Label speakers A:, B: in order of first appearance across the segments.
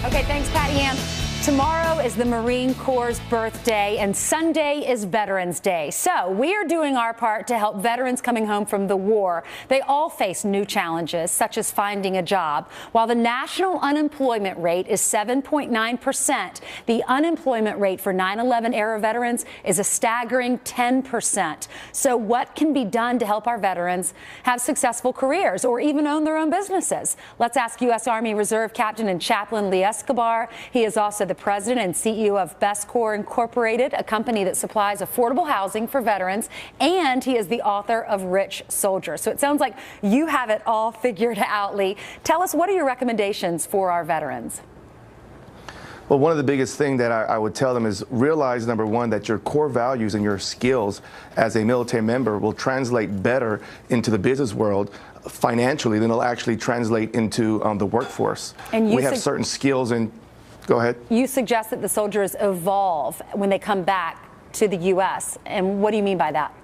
A: Okay, thanks, Patty Ann. Tomorrow is the Marine Corps' birthday, and Sunday is Veterans Day. So we are doing our part to help veterans coming home from the war. They all face new challenges, such as finding a job. While the national unemployment rate is 7.9%, the unemployment rate for 9/11 era veterans is a staggering 10%. So what can be done to help our veterans have successful careers or even own their own businesses? Let's ask U.S. Army Reserve Captain and Chaplain Lee Escobar. He is also the president and CEO of Escobar Incorporated, a company that supplies affordable housing for veterans, and he is the author of Rich Soldier. So it sounds like you have it all figured out, Lee. Tell us, what are your recommendations for our veterans?
B: Well, one of the biggest things that I would tell them is realize, number one, that your core values and your skills as a military member will translate better into the business world financially than it'll actually translate into the workforce. And we have certain skills and go ahead.
A: You suggest that the soldiers evolve when they come back to the U.S. And what do you mean by that?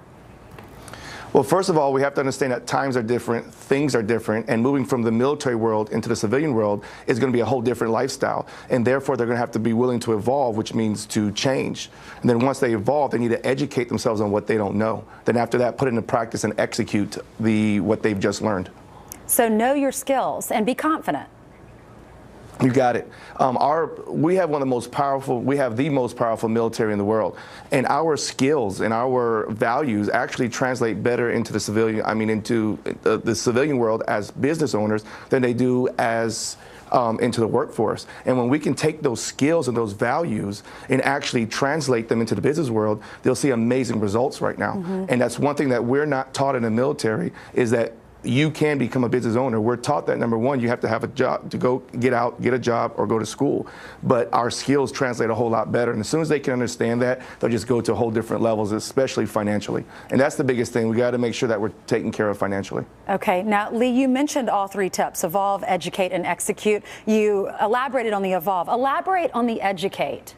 B: Well, first of all, we have to understand that times are different, things are different, and moving from the military world into the civilian world is going to be a whole different lifestyle. And therefore, they're going to have to be willing to evolve, which means to change. And then once they evolve, they need to educate themselves on what they don't know. Then after that, put it into practice and execute what they've just learned.
A: So know your skills and be confident.
B: You got it. We have one of the most powerful, we have the most powerful military in the world. And our skills and our values actually translate better into the civilian, into the civilian world as business owners than they do as into the workforce. And when we can take those skills and those values and actually translate them into the business world, they'll see amazing results right now. And that's one thing that we're not taught in the military, is that you can become a business owner. We're taught that, number one, you have to have a job to go get out, get a job, or go to school. But our skills translate a whole lot better. And as soon as they can understand that, they'll just go to whole different levels, especially financially. And that's the biggest thing. We got to make sure that we're taken care of financially.
A: Okay. Now, Lee, you mentioned all three tips: evolve, educate, and execute. You elaborated on the evolve. Elaborate on the educate.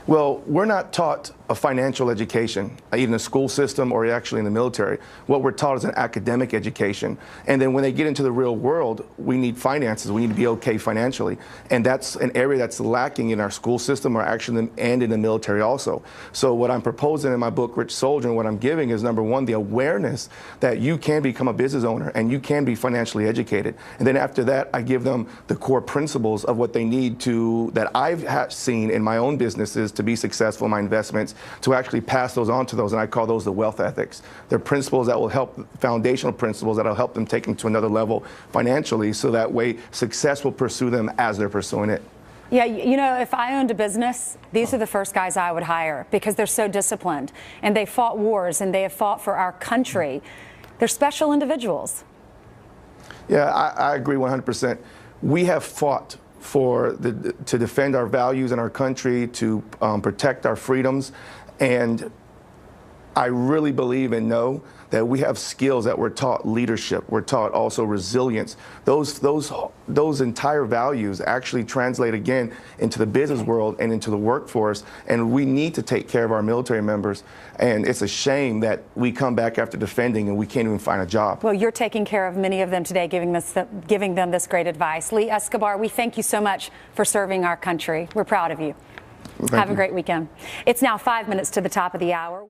B: Well, we're not taught a financial education, either in the school system or actually in the military. What we're taught is an academic education. And then when they get into the real world, we need finances. We need to be okay financially. And that's an area that's lacking in our school system or actually and in the military also. So what I'm proposing in my book, Rich Soldier, and what I'm giving is, number one, the awareness that you can become a business owner and you can be financially educated. And then after that, I give them the core principles of what they need to, that I've seen in my own businesses to be successful in my investments, to actually pass those on to those, and I call those the wealth ethics. They're principles that will help, foundational principles that will help them take them to another level financially, so that way success will pursue them as they're pursuing it.
A: Yeah, you know, if I owned a business, these are the first guys I would hire, because they're so disciplined, and they fought wars, and they have fought for our country. They're special individuals.
B: Yeah, I agree 100%. We have fought to defend our values in our country, to protect our freedoms, and I really believe and know that we have skills that we're taught: leadership, we're taught also resilience. Those entire values actually translate again into the business world and into the workforce, and we need to take care of our military members. And it's a shame that we come back after defending and we can't even find a job.
A: Well, you're taking care of many of them today, giving them this great advice. Lee Escobar, we thank you so much for serving our country. We're proud of you. Have a great weekend. It's now 5 minutes to the top of the hour.